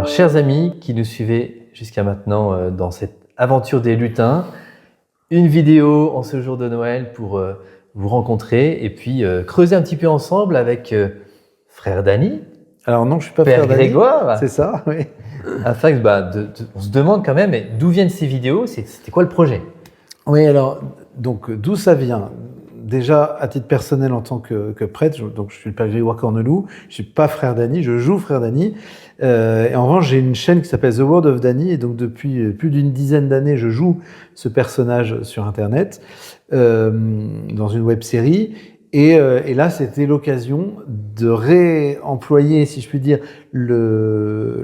Alors, chers amis qui nous suivez jusqu'à maintenant dans cette aventure des lutins, une vidéo en ce jour de Noël pour vous rencontrer et puis creuser un petit peu ensemble avec frère Dany. Alors non, je suis pas Père frère Dany. Grégoire. C'est ça, oui. Afin que on se demande quand même, mais d'où viennent ces vidéos? C'était quoi le projet? Oui, alors, donc d'où ça vient? Déjà, à titre personnel, en tant que prêtre, donc je suis le Père Grégoire Corneloup, je suis pas frère Dany, je joue frère Dany. Et en revanche, j'ai une chaîne qui s'appelle The Word of Dany, et donc depuis plus d'une dizaine d'années, je joue ce personnage sur Internet, dans une web-série. Et là, c'était l'occasion de réemployer, si je puis dire, le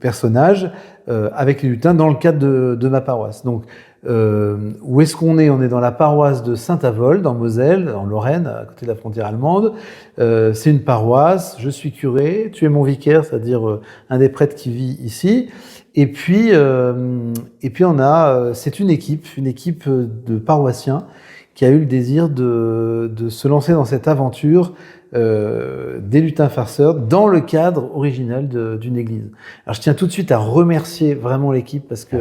personnage avec les lutins dans le cadre de ma paroisse. Donc, où est-ce qu'on est? On est dans la paroisse de Saint-Avold, en Moselle, en Lorraine, à côté de la frontière allemande. C'est une paroisse, je suis curé, tu es mon vicaire, c'est-à-dire un des prêtres qui vit ici. Et puis on a, c'est une équipe de paroissiens qui a eu le désir de se lancer dans cette aventure des lutins farceurs dans le cadre original d'une église. Alors je tiens tout de suite à remercier vraiment l'équipe parce que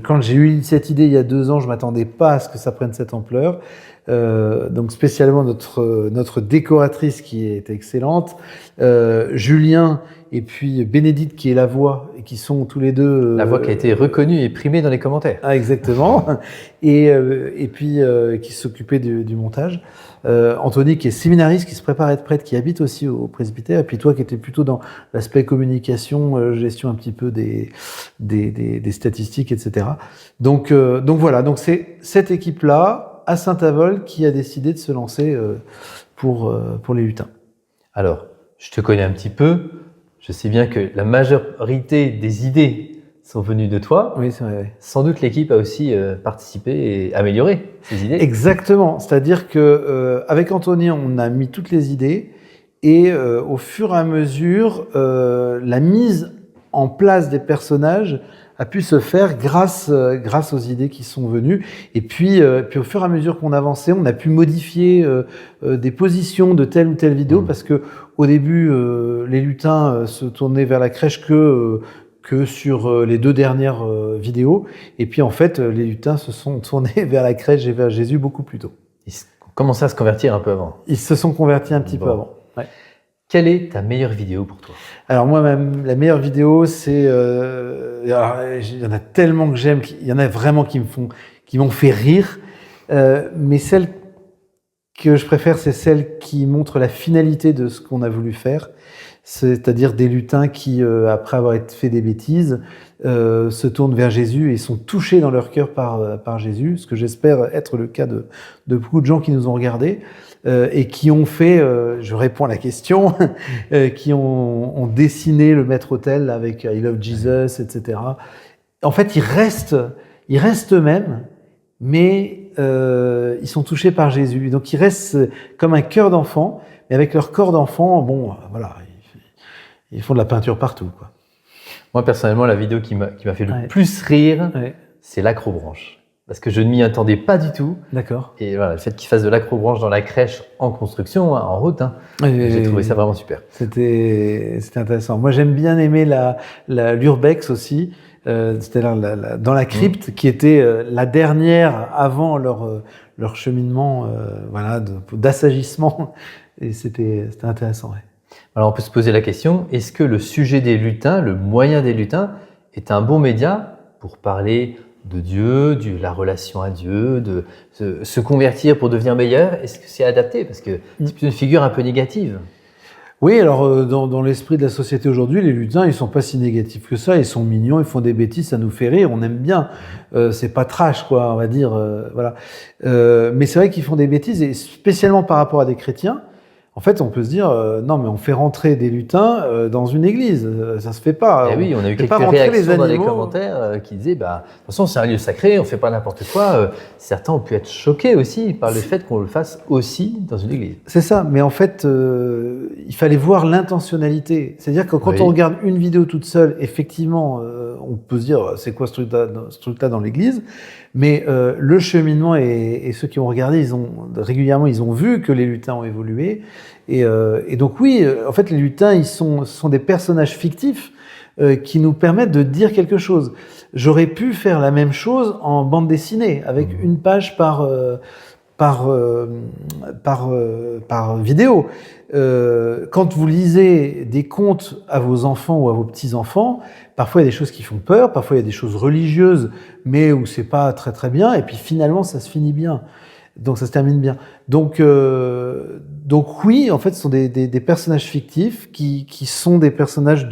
quand j'ai eu cette idée il y a 2 ans, je m'attendais pas à ce que ça prenne cette ampleur. Donc spécialement notre décoratrice qui est excellente, Julien et puis Bénédicte qui est la voix et qui sont tous les deux la voix qui a été reconnue et primée dans les commentaires. Ah exactement. et puis qui s'occupait du montage. Anthony qui est séminariste, qui se prépare à être prêtre, qui habite aussi au presbytère, et puis toi qui étais plutôt dans l'aspect communication, gestion un petit peu des statistiques, etc. Donc voilà, donc c'est cette équipe-là à Saint-Avold qui a décidé de se lancer pour les lutins. Alors, je te connais un petit peu, je sais bien que la majorité des idées sont venues de toi. Oui, c'est vrai. Oui. Sans doute l'équipe a aussi participé et amélioré ces idées. Exactement. C'est-à-dire que avec Anthony, on a mis toutes les idées et au fur et à mesure, la mise en place des personnages a pu se faire grâce aux idées qui sont venues. Et puis au fur et à mesure qu'on avançait, on a pu modifier des positions de telle ou telle vidéo parce que au début, les lutins se tournaient vers la crèche que sur les 2 dernières vidéos. Et puis en fait, les lutins se sont tournés vers la crèche et vers Jésus beaucoup plus tôt. Ils ont commencé à se convertir un peu avant. Ils se sont convertis un petit peu avant. Ouais. Quelle est ta meilleure vidéo pour toi? Alors moi, la meilleure vidéo, c'est... il y en a tellement que j'aime, il y en a vraiment qui m'ont fait rire. Mais celle que je préfère, c'est celle qui montre la finalité de ce qu'on a voulu faire. C'est-à-dire des lutins qui, après avoir fait des bêtises, se tournent vers Jésus et sont touchés dans leur cœur par Jésus, ce que j'espère être le cas de beaucoup de gens qui nous ont regardés et qui ont fait, je réponds à la question, qui ont dessiné le maître-autel avec I Love Jesus, etc. En fait, ils restent eux-mêmes, mais ils sont touchés par Jésus. Donc ils restent comme un cœur d'enfant, mais avec leur corps d'enfant, bon, voilà. Ils font de la peinture partout, quoi. Moi, personnellement, la vidéo qui m'a fait le plus rire, c'est l'acrobranche. Parce que je ne m'y attendais pas du tout. D'accord. Et voilà, le fait qu'ils fassent de l'acrobranche dans la crèche en construction, en route, j'ai trouvé ça vraiment super. C'était intéressant. Moi, j'aime bien aimer l'urbex aussi. C'est-à-dire dans la crypte, qui était la dernière avant leur cheminement d'assagissement. Et c'était intéressant, ouais. Alors on peut se poser la question, est-ce que le sujet des lutins, le moyen des lutins, est un bon média pour parler de Dieu, de la relation à Dieu, de se convertir pour devenir meilleur? Est-ce que c'est adapté? Parce que c'est une figure un peu négative. Oui, alors dans l'esprit de la société aujourd'hui, les lutins, ils sont pas si négatifs que ça, ils sont mignons, ils font des bêtises, ça nous fait rire, on aime bien. C'est pas trash, quoi, on va dire, voilà. Mais c'est vrai qu'ils font des bêtises, et spécialement par rapport à des chrétiens. En fait, on peut se dire, non, mais on fait rentrer des lutins dans une église. Ça se fait pas. Et oui, on a eu quelques réactions dans les commentaires qui disaient, de toute façon, c'est un lieu sacré, on fait pas n'importe quoi. Certains ont pu être choqués aussi par le fait qu'on le fasse aussi dans une église. C'est ça, mais en fait, il fallait voir l'intentionnalité. C'est-à-dire que quand on regarde une vidéo toute seule, effectivement, on peut se dire, c'est quoi ce truc-là dans l'église? Mais le cheminement et ceux qui ont regardé, régulièrement, ils ont vu que les lutins ont évolué. Et donc oui, en fait, les lutins, ce sont des personnages fictifs qui nous permettent de dire quelque chose. J'aurais pu faire la même chose en bande dessinée, avec une page par vidéo. Quand vous lisez des contes à vos enfants ou à vos petits-enfants, parfois il y a des choses qui font peur, parfois il y a des choses religieuses, mais où c'est pas très très bien, et puis finalement ça se finit bien. Donc ça se termine bien. Donc oui, en fait, ce sont des personnages fictifs qui sont des personnages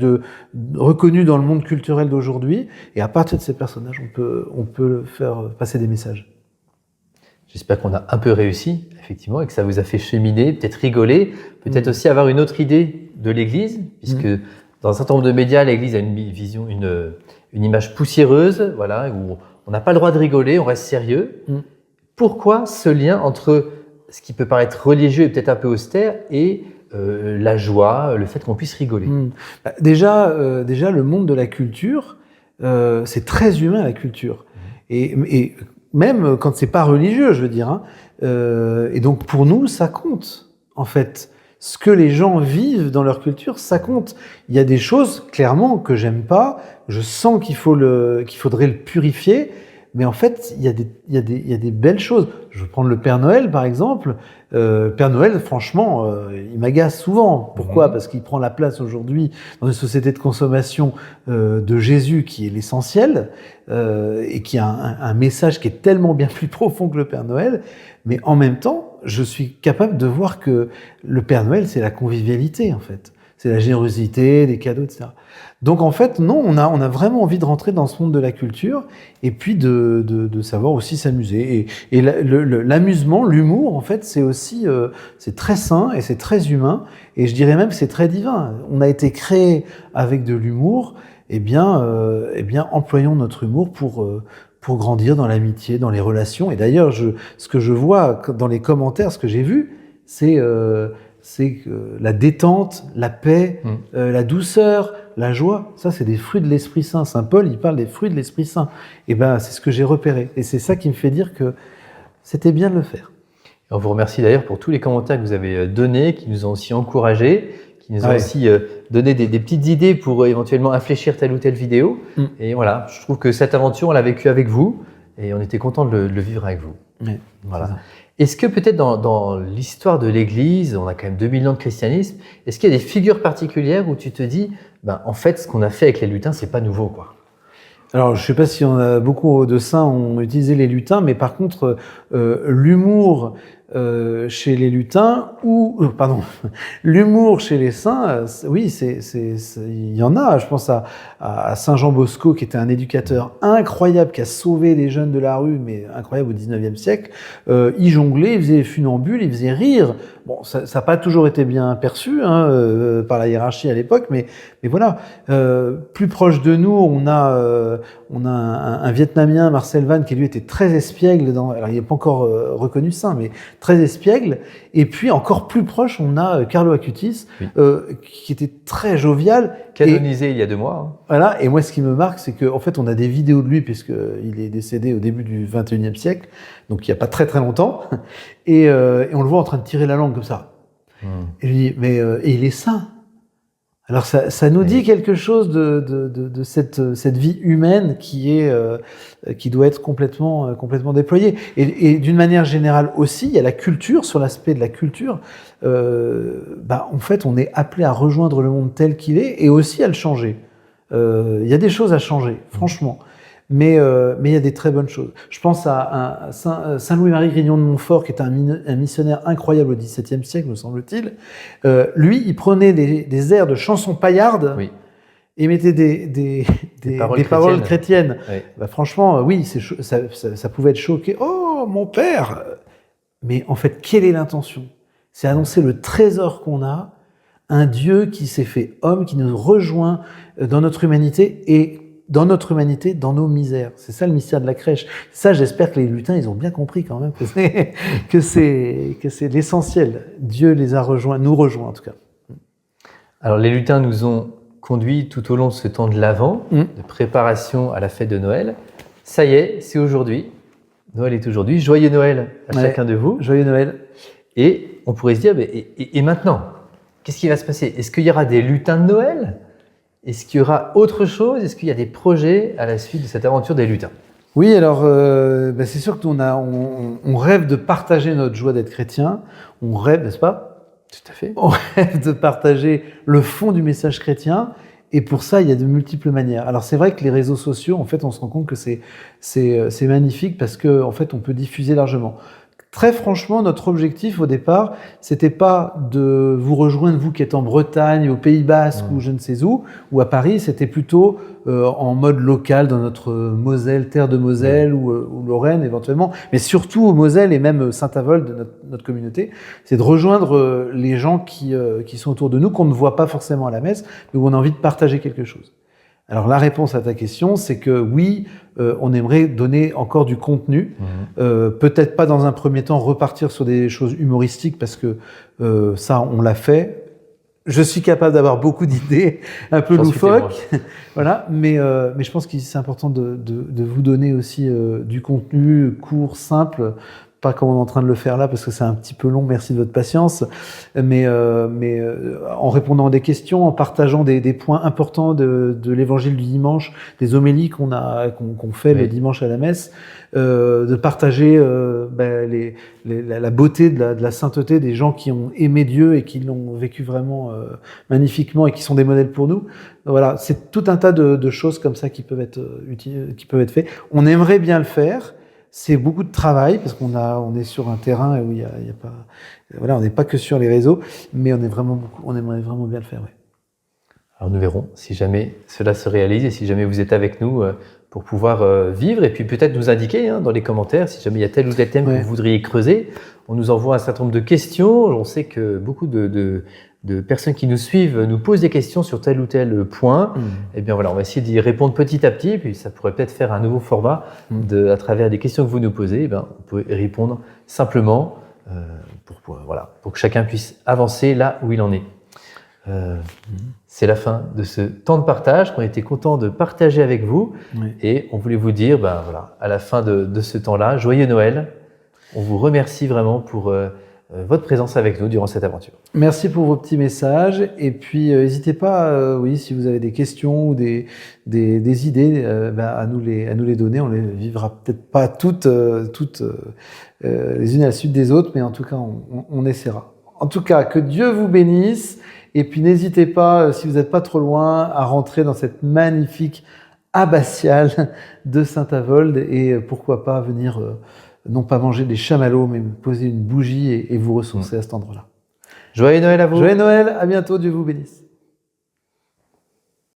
reconnus dans le monde culturel d'aujourd'hui, et à partir de ces personnages, on peut faire passer des messages. J'espère qu'on a un peu réussi, effectivement, et que ça vous a fait cheminer, peut-être rigoler, peut-être aussi avoir une autre idée de l'Église, puisque dans un certain nombre de médias, l'Église a une vision, une image poussiéreuse, voilà, où on n'a pas le droit de rigoler, on reste sérieux. Pourquoi ce lien entre ce qui peut paraître religieux et peut-être un peu austère et la joie, le fait qu'on puisse rigoler? Déjà, le monde de la culture, c'est très humain, la culture. Et même quand c'est pas religieux, je veux dire. Hein. Et donc pour nous, ça compte, en fait. Ce que les gens vivent dans leur culture, ça compte. Il y a des choses, clairement, que j'aime pas. Je sens qu'il faudrait le purifier. Mais en fait, il y a des belles choses. Je veux prendre le Père Noël, par exemple. Père Noël, franchement, il m'agace souvent. Pourquoi ? Parce qu'il prend la place aujourd'hui dans une société de consommation de Jésus qui est l'essentiel et qui a un message qui est tellement bien plus profond que le Père Noël. Mais en même temps, je suis capable de voir que le Père Noël, c'est la convivialité, en fait. C'est la générosité, des cadeaux, etc. Donc en fait, non, on a vraiment envie de rentrer dans ce monde de la culture et puis de savoir aussi s'amuser. Et l'amusement, l'humour, en fait, c'est aussi c'est très sain et c'est très humain. Et je dirais même c'est très divin. On a été créé avec de l'humour. Eh bien, employons notre humour pour grandir dans l'amitié, dans les relations. Et d'ailleurs, ce que je vois dans les commentaires, ce que j'ai vu, c'est la détente, la paix, la douceur, la joie. Ça, c'est des fruits de l'Esprit Saint. Saint Paul, il parle des fruits de l'Esprit Saint. Et ben, c'est ce que j'ai repéré. Et c'est ça qui me fait dire que c'était bien de le faire. Et on vous remercie d'ailleurs pour tous les commentaires que vous avez donnés, qui nous ont aussi encouragés, qui nous ont aussi donné des petites idées pour éventuellement infléchir telle ou telle vidéo. Et voilà, je trouve que cette aventure, on l'a vécue avec vous et on était content de le vivre avec vous. Oui, voilà. Est-ce que peut-être dans l'histoire de l'Église, on a quand même 2000 ans de christianisme, est-ce qu'il y a des figures particulières où tu te dis, en fait, ce qu'on a fait avec les lutins, c'est pas nouveau, quoi? Alors, je sais pas si on a beaucoup de saints ont utilisé les lutins, mais par contre, l'humour chez les lutins l'humour chez les saints, oui, il y en a. Je pense à Saint Jean Bosco, qui était un éducateur incroyable, qui a sauvé les jeunes de la rue, mais incroyable au 19e siècle. Il jonglait, il faisait des funambules, il faisait rire. Bon, ça n'a pas toujours été bien perçu par la hiérarchie à l'époque, mais voilà. Plus proche de nous, on a un Vietnamien, Marcel Van, qui lui était très espiègle. Alors, il n'est pas encore reconnu saint, mais très espiègle. Et puis, encore plus proche, on a Carlo Acutis, qui était très jovial. Canonisé il y a 2 mois. Hein. Voilà. Et moi, ce qui me marque, c'est qu'en fait, on a des vidéos de lui, puisqu'il est décédé au début du 21e siècle, donc il n'y a pas très très longtemps. Et on le voit en train de tirer la langue comme ça. Et je lui dis, mais il est saint. Alors ça nous dit quelque chose de cette vie humaine qui doit être complètement déployée. Et d'une manière générale aussi, il y a la culture, sur l'aspect de la culture. En fait, on est appelé à rejoindre le monde tel qu'il est et aussi à le changer. Il y a des choses à changer, franchement. Mais il y a des très bonnes choses. Je pense à Saint Louis-Marie Grignon de Montfort, qui était un missionnaire incroyable au XVIIe siècle, me semble-t-il. Lui, il prenait des airs de chansons paillardes et il mettait des paroles chrétiennes. Oui. Franchement, oui, ça pouvait être choqué. Oh, mon père! Mais en fait, quelle est l'intention? C'est annoncer le trésor qu'on a, un Dieu qui s'est fait homme, qui nous rejoint dans notre humanité et dans notre humanité, dans nos misères. C'est ça le mystère de la crèche. Ça, j'espère que les lutins, ils ont bien compris quand même que c'est l'essentiel. Dieu les a rejoints, nous rejoint en tout cas. Alors les lutins nous ont conduits tout au long de ce temps de l'Avent, de préparation à la fête de Noël. Ça y est, c'est aujourd'hui. Noël est aujourd'hui. Joyeux Noël à Ouais. chacun de vous. Joyeux Noël. Et on pourrait se dire, et maintenant, qu'est-ce qui va se passer? Est-ce qu'il y aura des lutins de Noël? Est-ce qu'il y aura autre chose? Est-ce qu'il y a des projets à la suite de cette aventure des lutins? Oui, alors c'est sûr qu'on rêve de partager notre joie d'être chrétien. On rêve, n'est-ce pas? Tout à fait. On rêve de partager le fond du message chrétien. Et pour ça, il y a de multiples manières. Alors c'est vrai que les réseaux sociaux, en fait, on se rend compte que c'est magnifique parce que en fait, on peut diffuser largement. Très franchement, notre objectif au départ, c'était pas de vous rejoindre, vous qui êtes en Bretagne, au Pays Basque ou je ne sais où, ou à Paris. C'était plutôt en mode local dans notre Moselle, terre de Moselle ou Lorraine éventuellement, mais surtout au Moselle et même Saint-Avold de notre communauté. C'est de rejoindre les gens qui sont autour de nous, qu'on ne voit pas forcément à la messe, mais où on a envie de partager quelque chose. Alors la réponse à ta question, c'est que oui, on aimerait donner encore du contenu. Peut-être pas dans un premier temps repartir sur des choses humoristiques parce que ça, on l'a fait. Je suis capable d'avoir beaucoup d'idées un peu loufoques, voilà. Mais je pense que c'est important de vous donner aussi du contenu court, simple. Pas comme on est en train de le faire là, parce que c'est un petit peu long, merci de votre patience, mais en répondant à des questions, en partageant des points importants de l'évangile du dimanche, des homélies qu'on fait le dimanche à la messe, de partager la beauté de la sainteté des gens qui ont aimé Dieu et qui l'ont vécu vraiment magnifiquement et qui sont des modèles pour nous. Voilà, c'est tout un tas de choses comme ça qui peuvent être utiles, qui peuvent être faites. On aimerait bien le faire. C'est beaucoup de travail parce on est sur un terrain où il y a pas, voilà, on n'est pas que sur les réseaux, mais on aimerait vraiment bien le faire. Ouais. Alors nous verrons si jamais cela se réalise et si jamais vous êtes avec nous pour pouvoir vivre et puis peut-être nous indiquer dans les commentaires si jamais il y a tel ou tel thème que vous voudriez creuser. On nous envoie un certain nombre de questions. On sait que beaucoup de personnes qui nous suivent nous posent des questions sur tel ou tel point. Et bien voilà, on va essayer d'y répondre petit à petit. Et puis ça pourrait peut-être faire un nouveau format à travers des questions que vous nous posez. Et bien, on peut y répondre simplement pour que chacun puisse avancer là où il en est. C'est la fin de ce temps de partage qu'on était content de partager avec vous. Et on voulait vous dire, à la fin de ce temps-là, joyeux Noël. On vous remercie vraiment pour votre présence avec nous durant cette aventure. Merci pour vos petits messages et puis n'hésitez pas, si vous avez des questions ou des idées, à nous les donner. On les vivra peut-être pas toutes les unes à la suite des autres, mais en tout cas on essaiera. En tout cas, que Dieu vous bénisse et puis n'hésitez pas, si vous n'êtes pas trop loin, à rentrer dans cette magnifique abbatiale de Saint-Avold et pourquoi pas venir non pas manger des chamallows, mais poser une bougie et vous ressourcer à cet endroit-là. Joyeux Noël à vous. Joyeux Noël, à bientôt, Dieu vous bénisse.